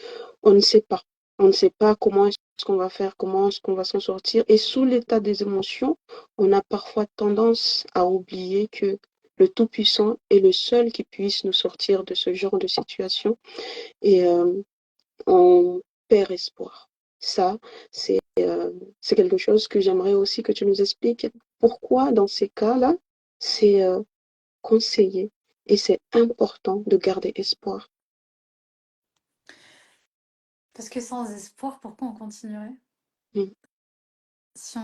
on ne sait pas. On ne sait pas comment est-ce qu'on va faire, comment est-ce qu'on va s'en sortir. Et sous l'état des émotions, on a parfois tendance à oublier que le Tout-Puissant est le seul qui puisse nous sortir de ce genre de situation. Et on perd espoir. Ça, c'est quelque chose que j'aimerais aussi que tu nous expliques. Pourquoi, dans ces cas-là, c'est conseillé et c'est important de garder espoir. Parce que sans espoir, pourquoi on continuerait? Mm, Si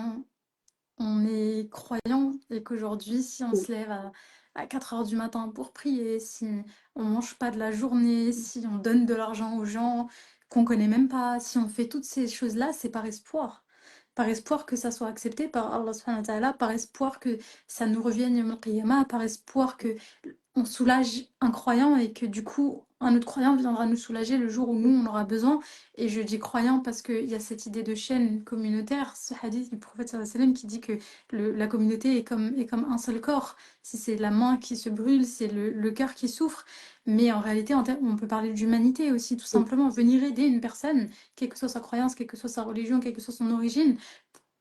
on est croyant et qu'aujourd'hui, si on mm, se lève à 4 heures du matin pour prier, si on mange pas de la journée, si on donne de l'argent aux gens qu'on connaît même pas, si on fait toutes ces choses-là, c'est par espoir. Par espoir que ça soit accepté par Allah subhanahu wa ta'ala, par espoir que ça nous revienne yawm al-qiyamah, par espoir que on soulage un croyant et que du coup, un autre croyant viendra nous soulager le jour où nous, on aura besoin. Et je dis croyant parce qu'il y a cette idée de chaîne communautaire, ce hadith du prophète sallallahu alayhi wa sallam qui dit que la communauté est comme un seul corps. Si c'est la main qui se brûle, c'est le cœur qui souffre. Mais en réalité, on peut parler d'humanité aussi, tout mm, simplement. Venir aider une personne, quelle que soit sa croyance, quelle que soit sa religion, quelle que soit son origine,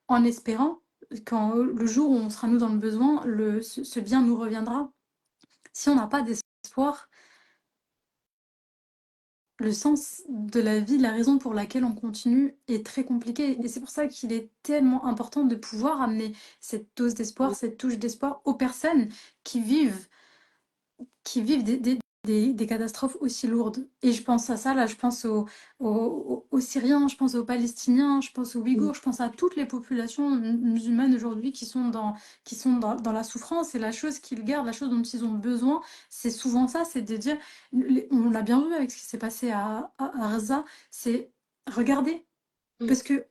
en espérant quand le jour où on sera nous dans le besoin, ce bien nous reviendra. Si on n'a pas d'espoir, le sens de la vie, la raison pour laquelle on continue est très compliquée. Et c'est pour ça qu'il est tellement important de pouvoir amener cette dose d'espoir, cette touche d'espoir aux personnes qui vivent des catastrophes aussi lourdes. Et je pense à ça, là, je pense aux Syriens, je pense aux Palestiniens, je pense aux mm, Ouïghours, je pense à toutes les populations musulmanes aujourd'hui qui sont dans la souffrance. Et la chose qu'ils gardent, la chose dont ils ont besoin, c'est souvent ça, c'est de dire, on l'a bien vu avec ce qui s'est passé à Gaza, c'est regarder. mm, Parce que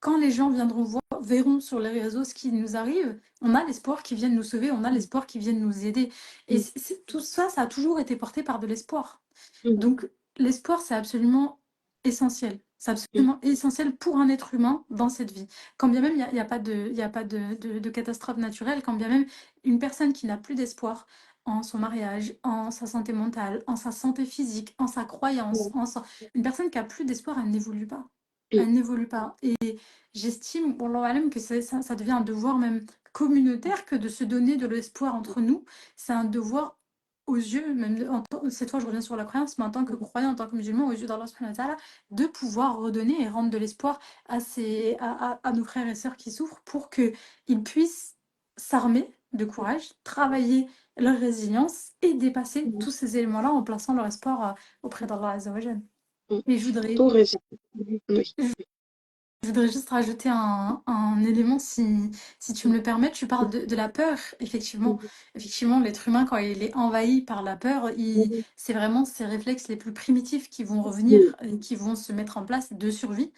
quand les gens verront sur les réseaux ce qui nous arrive, on a l'espoir qu'ils viennent nous sauver, on a mm, l'espoir qu'ils viennent nous aider. Et mm, tout ça, ça a toujours été porté par de l'espoir. mm, Donc, l'espoir, c'est absolument essentiel. C'est absolument essentiel pour un être humain dans cette vie. Quand bien même il y a pas de catastrophe naturelle, quand bien même une personne qui n'a plus d'espoir en son mariage, en sa santé mentale, en sa santé physique, en sa croyance, une personne qui a plus d'espoir, elle n'évolue pas. Elle n'évolue pas. Et j'estime, pour l'OLM, que ça devient un devoir même communautaire que de se donner de l'espoir entre nous. C'est un devoir aux yeux, même cette fois je reviens sur la croyance, mais en tant que croyant, en tant que musulman, aux yeux d'Allah subhanahu wa ta'ala, de pouvoir redonner et rendre de l'espoir à nos frères et sœurs qui souffrent pour qu'ils puissent s'armer de courage, travailler leur résilience et dépasser tous ces éléments-là en plaçant leur espoir auprès d'Allah Azza wa Jal. Et Tout réside. Oui. je voudrais juste rajouter un élément, si tu me le permets. Tu parles de la peur, effectivement. Effectivement, l'être humain, quand il est envahi par la peur, c'est vraiment ses réflexes les plus primitifs qui vont revenir et qui vont se mettre en place de survie.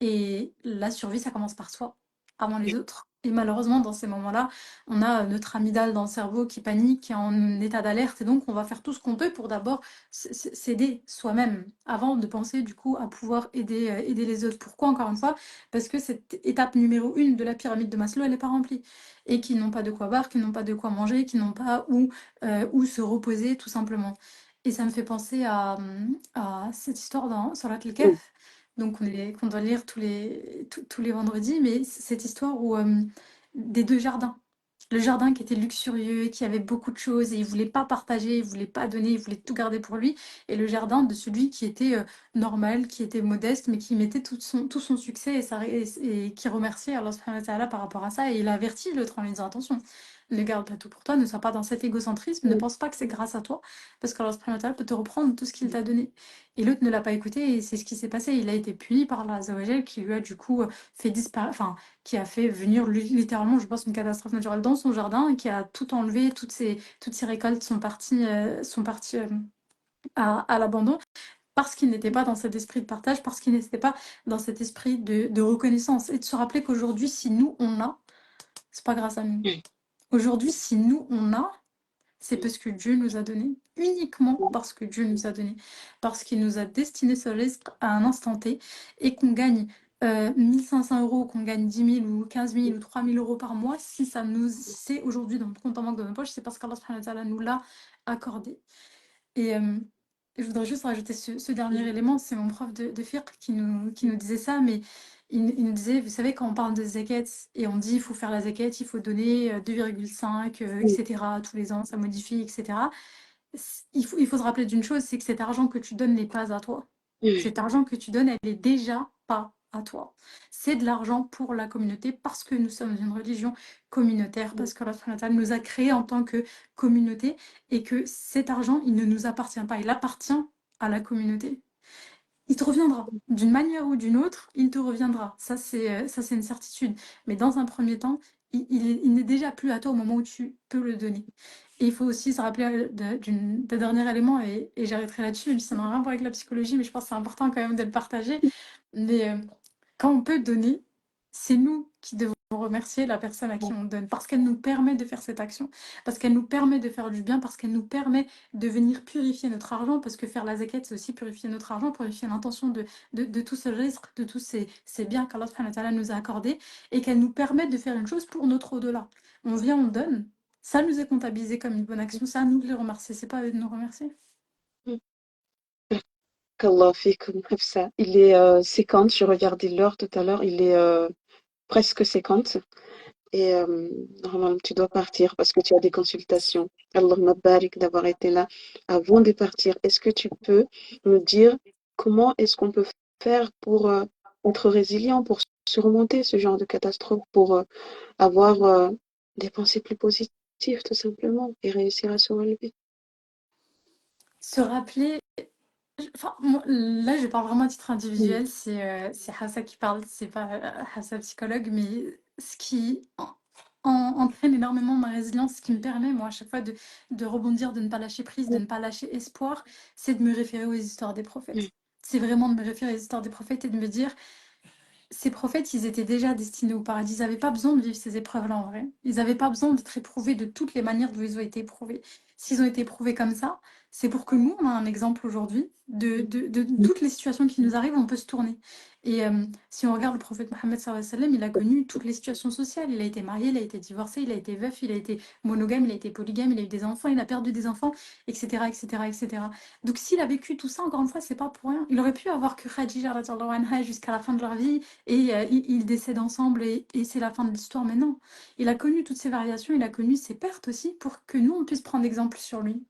Et la survie, ça commence par soi, avant les autres. Et malheureusement, dans ces moments-là, on a notre amygdale dans le cerveau qui panique, qui est en état d'alerte. Et donc, on va faire tout ce qu'on peut pour d'abord s'aider soi-même, avant de penser du coup à pouvoir aider les autres. Pourquoi, encore une fois? Parce que cette étape numéro 1 de la pyramide de Maslow, elle n'est pas remplie. Et qui n'ont pas de quoi boire, qui n'ont pas de quoi manger, qui n'ont pas où se reposer, tout simplement. Et ça me fait penser à cette histoire dans Surat al-Kahf, donc qu'on doit lire tous les vendredis, mais cette histoire où des deux jardins. Le jardin qui était luxurieux, qui avait beaucoup de choses, et il voulait pas partager, il voulait pas donner, il voulait tout garder pour lui. Et le jardin de celui qui était normal, qui était modeste, mais qui mettait tout son succès et qui remerciait Allah subhanahu wa ta'ala par rapport à ça. Et il avertit l'autre en lui disant attention, ne garde pas tout pour toi, ne sois pas dans cet égocentrisme, ne pense pas que c'est grâce à toi, parce qu'Allah subhanahu wa ta'ala peut te reprendre tout ce qu'il t'a donné. Et l'autre ne l'a pas écouté, et c'est ce qui s'est passé. Il a été puni par Allah Azza wa Jal, qui lui a du coup fait disparaître, enfin, qui a fait venir littéralement, je pense, une catastrophe naturelle dans son jardin, et qui a tout enlevé, toutes ses récoltes sont parties à l'abandon parce qu'il n'était pas dans cet esprit de partage, parce qu'il n'était pas dans cet esprit de reconnaissance. Et de se rappeler qu'aujourd'hui, si nous, on a, c'est pas grâce à nous. Aujourd'hui, si nous, on a, c'est parce que Dieu nous a donné, uniquement parce que Dieu nous a donné, parce qu'il nous a destiné ce risque à un instant T, et qu'on gagne 1500 euros, qu'on gagne 10 000 ou 15 000 ou 3 000 euros par mois, si c'est aujourd'hui dans notre compte en banque de nos poches, c'est parce qu'Allah subhanahu wa ta'ala nous l'a accordé. Et je voudrais juste rajouter ce dernier élément, c'est mon prof de fiqh qui nous disait ça, mais il nous disait, vous savez, quand on parle de zakat et on dit il faut faire la zakat, il faut donner 2,5, etc., tous les ans, ça modifie, etc. Il faut se rappeler d'une chose, c'est que cet argent que tu donnes n'est pas à toi. Cet argent que tu donnes, elle est déjà pas à toi. C'est de l'argent pour la communauté parce que nous sommes une religion communautaire, parce que Allah nous a créés en tant que communauté et que cet argent, il ne nous appartient pas, il appartient à la communauté. Il te reviendra. D'une manière ou d'une autre, il te reviendra. Ça, c'est une certitude. Mais dans un premier temps, il n'est déjà plus à toi au moment où tu peux le donner. Et il faut aussi se rappeler d'un dernier élément, et j'arrêterai là-dessus, même si ça n'a rien à voir avec la psychologie, mais je pense que c'est important quand même de le partager. Mais quand on peut donner, c'est nous qui devons remercier la personne à qui on donne, parce qu'elle nous permet de faire cette action, parce qu'elle nous permet de faire du bien, parce qu'elle nous permet de venir purifier notre argent, parce que faire la zakat, c'est aussi purifier notre argent, purifier l'intention de tout ce risque, de tous ces biens qu'Allah subhanahu wa ta'ala nous a accordés, et qu'elle nous permet de faire une chose pour notre au-delà. On vient, on donne, ça nous est comptabilisé comme une bonne action, c'est à nous de les remercier, c'est pas à eux de nous remercier. Qu'Allah fait comme ça. Il est 50, je regardais l'heure tout à l'heure, il est presque 50. Et normalement, tu dois partir parce que tu as des consultations. Allah barik d'avoir été là. Avant de partir, est-ce que tu peux me dire comment est-ce qu'on peut faire pour être résilient, pour surmonter ce genre de catastrophe, pour avoir des pensées plus positives, tout simplement, et réussir à se relever? Se rappeler. Enfin, là, je parle vraiment à titre Mm. individuel, c'est Hassa qui parle, c'est pas Hassa psychologue, mais ce qui entraîne énormément ma résilience, ce qui me permet, moi, à chaque fois de rebondir, de ne pas lâcher prise, de ne pas lâcher espoir, c'est de me référer aux histoires des Mm. prophètes. C'est vraiment de me référer aux histoires des prophètes et de me dire, ces prophètes, ils étaient déjà destinés au paradis. Ils n'avaient pas besoin de vivre ces épreuves-là en vrai. Ils n'avaient pas besoin d'être éprouvés de toutes les manières dont ils ont été éprouvés. S'ils ont été éprouvés comme ça, c'est pour que nous, on a un exemple aujourd'hui de toutes les situations qui nous arrivent, on peut se tourner. Et si on regarde le prophète Mohammed sallallahu alayhi wa sallam, il a connu toutes les situations sociales. Il a été marié, il a été divorcé, il a été veuf, il a été monogame, il a été polygame, il a eu des enfants, il a perdu des enfants, etc., etc., etc. Donc s'il a vécu tout ça, encore une fois, c'est pas pour rien. Il aurait pu avoir que Khadija radiallahu anha jusqu'à la fin de leur vie et ils décèdent ensemble et c'est la fin de l'histoire. Mais non, il a connu toutes ces variations, il a connu ses pertes aussi pour que nous, on puisse prendre exemple sur lui.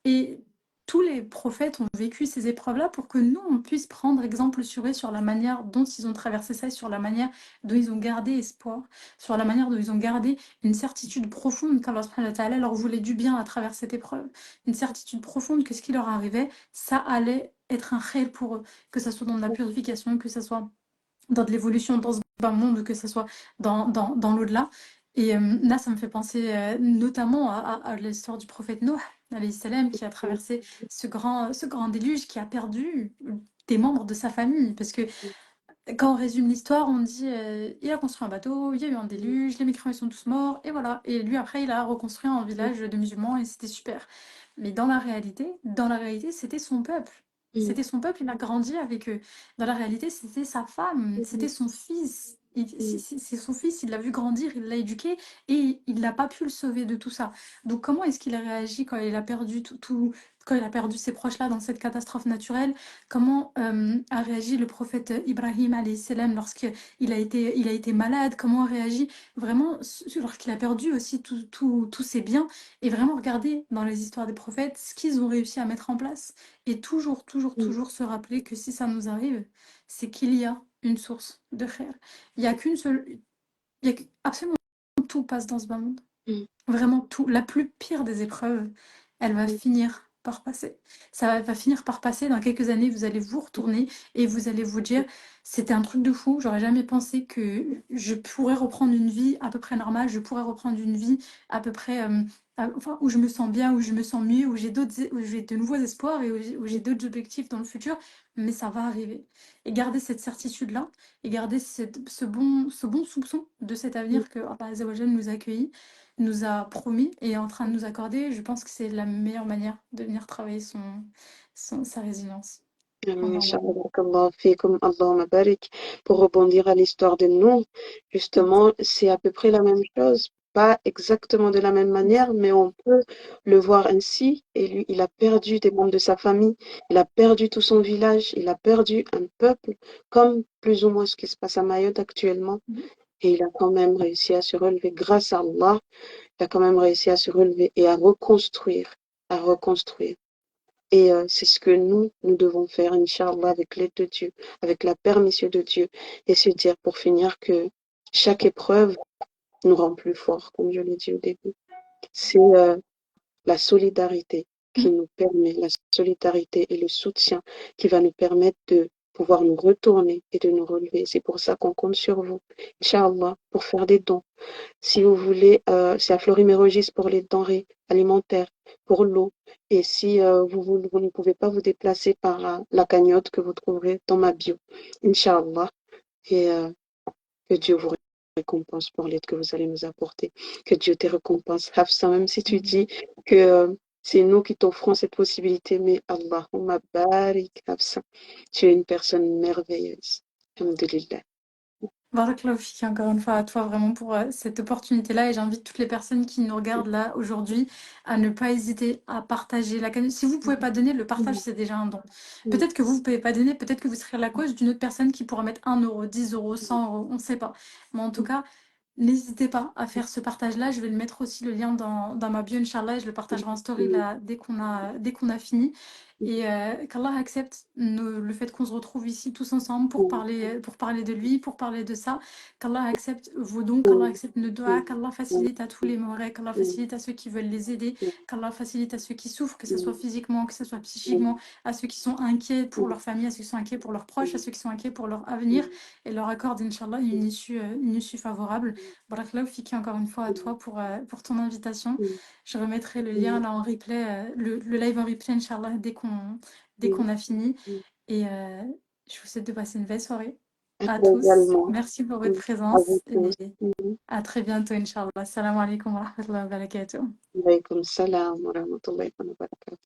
Et tous les prophètes ont vécu ces épreuves-là pour que nous, on puisse prendre exemple sur eux, sur la manière dont ils ont traversé ça, sur la manière dont ils ont gardé espoir, sur la manière dont ils ont gardé une certitude profonde qu'Allah subhanahu wa ta'ala leur voulait du bien à travers cette épreuve. Une certitude profonde que ce qui leur arrivait, ça allait être un khayr pour eux, que ce soit dans de la purification, que ce soit dans de l'évolution dans ce bas monde, que ce soit dans l'au-delà. Et là, ça me fait penser notamment à l'histoire du prophète Noé, alayhi salam, qui a traversé ce grand déluge, qui a perdu des membres de sa famille. Parce que quand on résume l'histoire, on dit il a construit un bateau, il y a eu un déluge, les mécréants ils sont tous morts, et voilà. Et lui, après, il a reconstruit un village de musulmans et c'était super. Mais dans la réalité, c'était son peuple. C'était son peuple, il a grandi avec eux. Dans la réalité, c'était sa femme, c'était son fils. C'est son fils, il l'a vu grandir, il l'a éduqué et il n'a pas pu le sauver de tout ça. Donc comment est-ce qu'il a réagi quand il a perdu quand il a perdu ses proches-là dans cette catastrophe naturelle? Comment a réagi le prophète Ibrahim alayhi salam lorsqu'il a été malade? Comment a réagi vraiment lorsqu'il a perdu aussi tous ses biens? Et vraiment regarder dans les histoires des prophètes ce qu'ils ont réussi à mettre en place. Et toujours, toujours, toujours se rappeler que si ça nous arrive, c'est qu'il y a une source de khair. Il n'y a qu'une seule... Absolument tout passe dans ce bas monde. Vraiment tout. La plus pire des épreuves, elle va finir par passer. Ça va finir par passer. Dans quelques années, vous allez vous retourner et vous allez vous dire, c'était un truc de fou. J'aurais jamais pensé que je pourrais reprendre une vie à peu près normale. Je pourrais reprendre une vie à peu près, enfin, où je me sens bien, où je me sens mieux, où j'ai de nouveaux espoirs et où j'ai d'autres objectifs dans le futur. Mais ça va arriver. Et garder cette certitude-là et garder ce bon soupçon de cet avenir que Allah Azza wa Jal nous accueille nous a promis et est en train de nous accorder, je pense que c'est la meilleure manière de venir travailler sa résilience. Inch'Allah. Inch'Allah, fikum, Allahumma barik. Pour rebondir à l'histoire de Nour, justement, c'est à peu près la même chose. Pas exactement de la même manière, mais on peut le voir ainsi. Et lui, il a perdu des membres de sa famille, il a perdu tout son village, il a perdu un peuple, comme plus ou moins ce qui se passe à Mayotte actuellement. Et il a quand même réussi à se relever grâce à Allah. Il a quand même réussi à se relever et à reconstruire, à reconstruire. Et c'est ce que nous devons faire, Inch'Allah, avec l'aide de Dieu, avec la permission de Dieu, et se dire pour finir que chaque épreuve nous rend plus forts, comme je l'ai dit au début. C'est la solidarité qui nous permet, la solidarité et le soutien qui va nous permettre de pouvoir nous retourner et de nous relever. C'est pour ça qu'on compte sur vous, Inch'Allah, pour faire des dons. Si vous voulez, c'est à Fleury-Mérogis pour les denrées alimentaires, pour l'eau. Et si vous ne pouvez pas vous déplacer par la cagnotte que vous trouverez dans ma bio, Inch'Allah. Et que Dieu vous récompense pour l'aide que vous allez nous apporter. Que Dieu te récompense. Hafsa, même si tu dis que c'est nous qui t'offrons cette possibilité, mais Allahumma barik, Hafsa. Tu es une personne merveilleuse. Alhamdulillah. Barakallahu fik, encore une fois à toi vraiment pour cette opportunité-là et j'invite toutes les personnes qui nous regardent là aujourd'hui à ne pas hésiter à partager la cagnotte. Si vous ne pouvez pas donner, le partage c'est déjà un don. Peut-être que vous ne pouvez pas donner, peut-être que vous serez la cause d'une autre personne qui pourra mettre 1 euro, 10 euros, 100 euros, on ne sait pas. Mais en tout cas, n'hésitez pas à faire ce partage-là. Je vais le mettre aussi le lien dans ma bio, Inch'Allah, et je le partagerai en story là, dès qu'on a fini. Et qu'Allah accepte le fait qu'on se retrouve ici tous ensemble pour parler de lui, pour parler de ça. Qu'Allah accepte vos dons, qu'Allah accepte nos doigts, qu'Allah facilite à tous les mauvais, qu'Allah facilite à ceux qui veulent les aider, qu'Allah facilite à ceux qui souffrent, que ce soit physiquement, que ce soit psychiquement, à ceux qui sont inquiets pour leur famille, à ceux qui sont inquiets pour leurs proches, à ceux qui sont inquiets pour leur avenir, et leur accorde, Inch'Allah, une issue favorable. Barakallahu fiki encore une fois à toi pour ton invitation. Je remettrai le lien là en replay, le live en replay, Inch'Allah, dès qu'on a fini. Et je vous souhaite de passer une belle soirée. À à toi tous. également. Merci pour votre Mm. À vous présence tous. et à très bientôt, Inch'Allah. Assalamu alaikum wa rahmatullahi wa barakatuh. Wa alaikum salam wa rahmatullahi wa barakatuh.